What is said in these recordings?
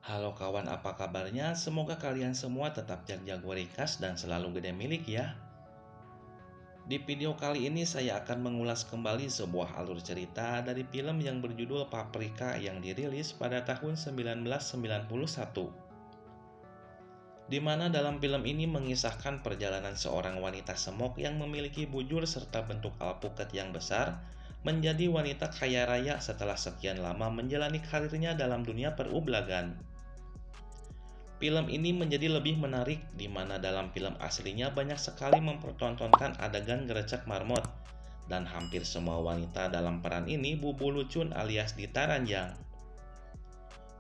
Halo kawan, apa kabarnya? Semoga kalian semua tetap jago ringkas dan selalu gede milik ya. Di video kali ini saya akan mengulas kembali sebuah alur cerita dari film yang berjudul Paprika yang dirilis pada tahun 1991. Di mana dalam film ini mengisahkan perjalanan seorang wanita semok yang memiliki bujur serta bentuk alpukat yang besar menjadi wanita kaya raya setelah sekian lama menjalani karirnya dalam dunia perublagan. Film ini menjadi lebih menarik di mana dalam film aslinya banyak sekali mempertontonkan adegan gerecek marmot dan hampir semua wanita dalam peran ini bubulucun alias ditaranjang.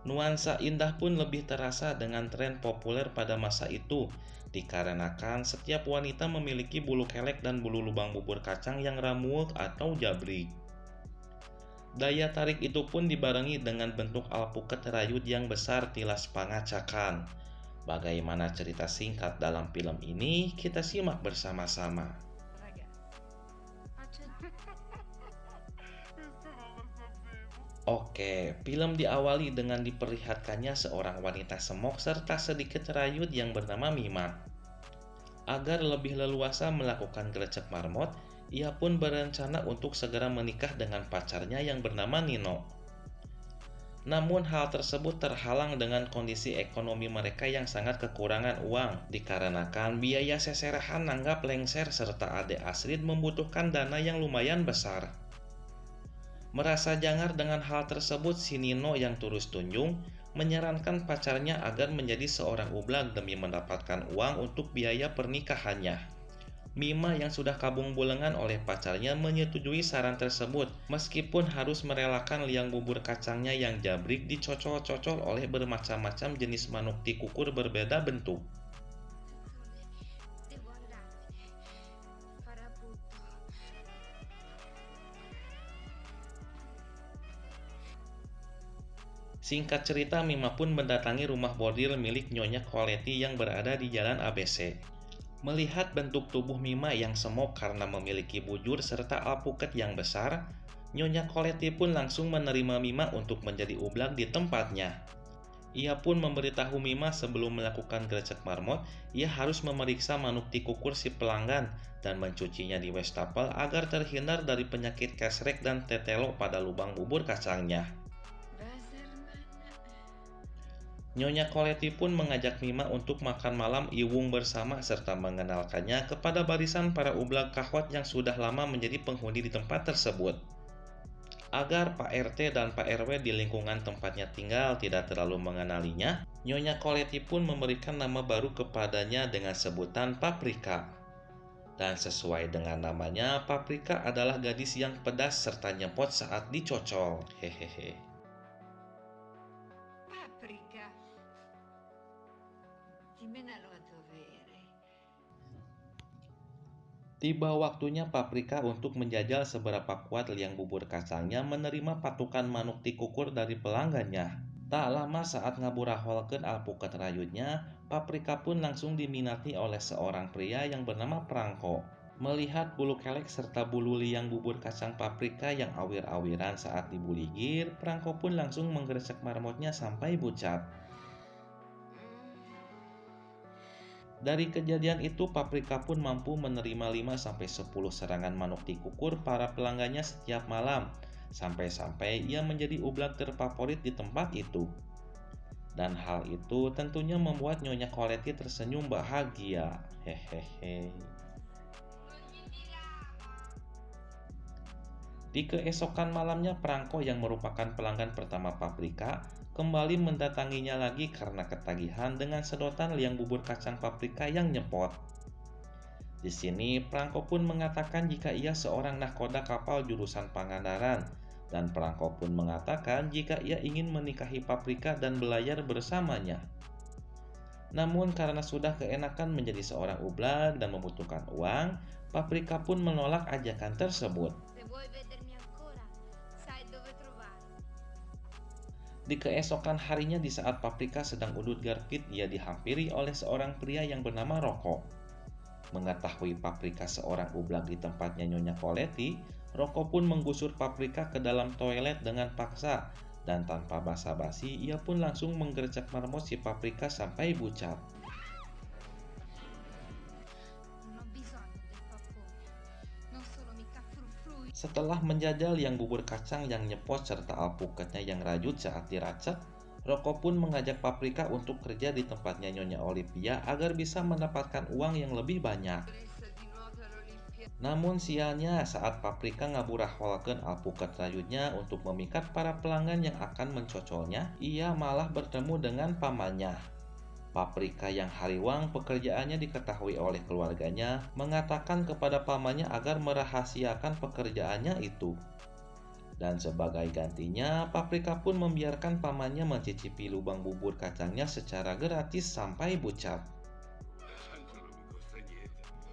Nuansa indah pun lebih terasa dengan tren populer pada masa itu dikarenakan setiap wanita memiliki bulu kelek dan bulu lubang bubur kacang yang ramuek atau jabrik. Daya tarik itu pun dibarengi dengan bentuk alpukat rayut yang besar tilas pangacakan. Bagaimana cerita singkat dalam film ini? Kita simak bersama-sama. Oke, film diawali dengan diperlihatkannya seorang wanita semok serta sedikit rayut yang bernama Mima. Agar lebih leluasa melakukan gelecek marmot, ia pun berencana untuk segera menikah dengan pacarnya yang bernama Nino. Namun hal tersebut terhalang dengan kondisi ekonomi mereka yang sangat kekurangan uang dikarenakan biaya seserahan nanggap lengser serta Ade Asrid membutuhkan dana yang lumayan besar. Merasa jangar dengan hal tersebut, si Nino yang turus tunjung menyarankan pacarnya agar menjadi seorang ublag demi mendapatkan uang untuk biaya pernikahannya. Mima yang sudah kabung bulengan oleh pacarnya menyetujui saran tersebut meskipun harus merelakan liang bubur kacangnya yang jabrik dicocol-cocol oleh bermacam-macam jenis manuk tikukur berbeda bentuk. Singkat cerita, Mima pun mendatangi rumah bordil milik Nyonya Colety yang berada di Jalan ABC. Melihat bentuk tubuh Mima yang semok karena memiliki bujur serta alpukat yang besar, Nyonya Colety pun langsung menerima Mima untuk menjadi ublag di tempatnya. Ia pun memberitahu Mima sebelum melakukan gerecek marmot, ia harus memeriksa manuk tikukur si pelanggan dan mencucinya di wastafel agar terhindar dari penyakit kesrek dan tetelo pada lubang bubur kacangnya. Nyonya Colety pun mengajak Mima untuk makan malam iwung bersama serta mengenalkannya kepada barisan para ublag kahwat yang sudah lama menjadi penghuni di tempat tersebut. Agar Pak RT dan Pak RW di lingkungan tempatnya tinggal tidak terlalu mengenalinya, Nyonya Colety pun memberikan nama baru kepadanya dengan sebutan Paprika. Dan sesuai dengan namanya, Paprika adalah gadis yang pedas serta nyepot saat dicocol. Hehehe. Paprika, dimmelo a dovere. Tiba waktunya Paprika untuk menjajal seberapa kuat liang bubur kacangnya menerima patukan manuk tikukur dari pelanggannya. Tak lama saat ngaburaholkeun alpukat rayutnya, Paprika pun langsung diminati oleh seorang pria yang bernama Prangko. Melihat bulu kelek serta bulu liang bubur kacang Paprika yang awir-awiran saat dibuligir, Prangko pun langsung menggeresek marmotnya sampai bucat. Dari kejadian itu, Paprika pun mampu menerima 5-10 serangan manuk tikukur para pelanggannya setiap malam, sampai-sampai ia menjadi ublag terfavorit di tempat itu. Dan hal itu tentunya membuat Nyonya Colety tersenyum bahagia. Hehehe. Di keesokan malamnya, Prangko yang merupakan pelanggan pertama Paprika kembali mendatanginya lagi karena ketagihan dengan sedotan liang bubur kacang Paprika yang nyepot. Di sini, Prangko pun mengatakan jika ia seorang nahkoda kapal jurusan Pangandaran, dan Prangko pun mengatakan jika ia ingin menikahi Paprika dan belayar bersamanya. Namun karena sudah keenakan menjadi seorang ublag dan membutuhkan uang, Paprika pun menolak ajakan tersebut. Di keesokan harinya di saat Paprika sedang udut garpit, ia dihampiri oleh seorang pria yang bernama Roko. Mengetahui Paprika seorang ublag di tempatnya Nyonya Colety, Roko pun menggusur Paprika ke dalam toilet dengan paksa Dan tanpa basa-basi, ia pun langsung menggercep marmot si Paprika sampai bucat. Non ho bisogno del papone. Non solo mica frufru. Setelah menjajal yang bubur kacang yang nyepot serta alpukatnya yang rajut saat diracak, Rocco pun mengajak Paprika untuk kerja di tempatnya Nyonya Olivia agar bisa mendapatkan uang yang lebih banyak. Di nuoto all'Olimpia. Namun sialnya saat Paprika ngaburahwalkeun alpukat rajutnya untuk memikat para pelanggan yang akan mencocolnya, ia malah bertemu dengan pamannya. Paprika yang hariwang pekerjaannya diketahui oleh keluarganya mengatakan kepada pamannya agar merahasiakan pekerjaannya itu. Dan sebagai gantinya, Paprika pun membiarkan pamannya mencicipi lubang bubur kacangnya secara gratis sampai bucat.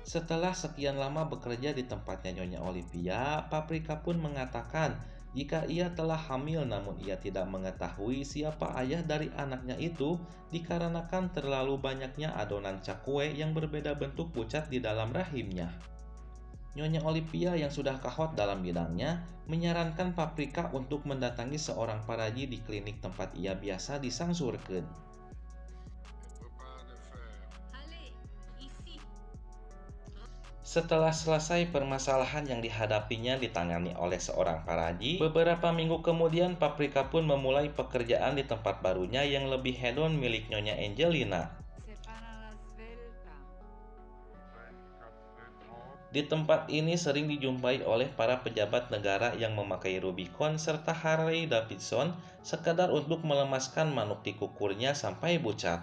Setelah sekian lama bekerja di tempatnya Nyonya Olivia, Paprika pun mengatakan jika ia telah hamil namun ia tidak mengetahui siapa ayah dari anaknya itu dikarenakan terlalu banyaknya adonan cakwe yang berbeda bentuk pucat di dalam rahimnya. Nyonya Olivia yang sudah kahot dalam bidangnya menyarankan Paprika untuk mendatangi seorang paraji di klinik tempat ia biasa disangsurkeun. Ale, isi. Setelah selesai permasalahan yang dihadapinya ditangani oleh seorang paraji, beberapa minggu kemudian Paprika pun memulai pekerjaan di tempat barunya yang lebih hedon milik Nyonya Angelina. Separa la svelta. Di tempat ini sering dijumpai oleh para pejabat negara yang memakai Rubicon serta Harley Davidson sekadar untuk melemaskan manuk tikukurnya sampai bucat.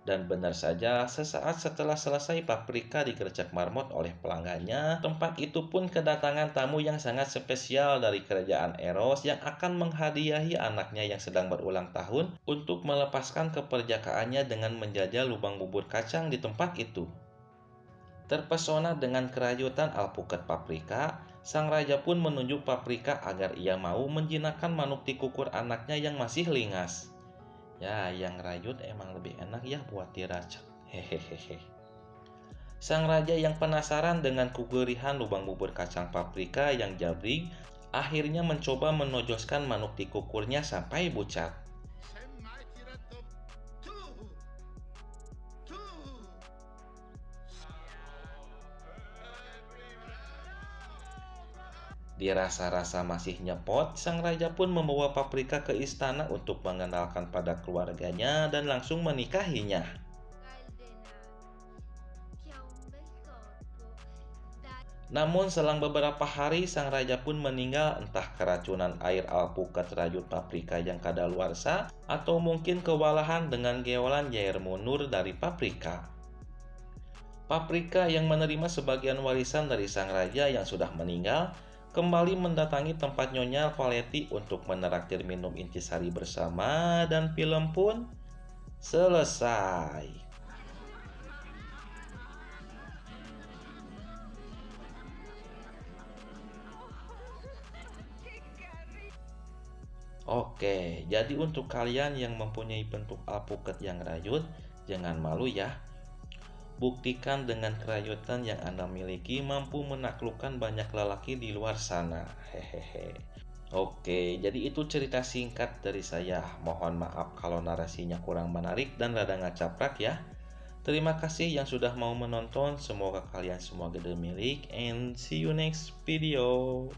Dan benar saja, sesaat setelah selesai Paprika digercep marmot oleh pelanggannya, tempat itu pun kedatangan tamu yang sangat spesial dari kerajaan Eros yang akan menghadiahi anaknya yang sedang berulang tahun untuk melepaskan keperjakaannya dengan menjajal lubang bubur kacang di tempat itu. Terpesona dengan kerajutan alpukat Paprika, sang raja pun menunjuk Paprika agar ia mau menjinakkan manuk tikukur anaknya yang masih lingas. Ya, yang rajut emang lebih enak ya buat diracak. Hehehe. Sang raja yang penasaran dengan kegerihan lubang bubur kacang Paprika yang jabrik, akhirnya mencoba menojoskan manuk tikukurnya sampai bucat. Dirasa-rasa masih nyepot, sang raja pun membawa Paprika ke istana untuk mengenalkan pada keluarganya dan langsung menikahinya. Namun selang beberapa hari sang raja pun meninggal entah keracunan air alpukat rajut Paprika yang kadaluarsa atau mungkin kewalahan dengan geolan Jair Munur dari Paprika. Paprika yang menerima sebagian warisan dari sang raja yang sudah meninggal kembali mendatangi tempat Nyonya Valetti untuk menraktir minum intisari bersama dan film pun selesai. Oke, jadi untuk kalian yang mempunyai bentuk alpukat yang rajut, jangan malu ya. Buktikan dengan kerajutan yang Anda miliki mampu menaklukkan banyak lelaki di luar sana. Hehehe. Oke, jadi itu cerita singkat dari saya. Mohon maaf kalau narasinya kurang menarik dan rada ngacaprak ya. Terima kasih yang sudah mau menonton. Semoga kalian semua gede milik and see you next video.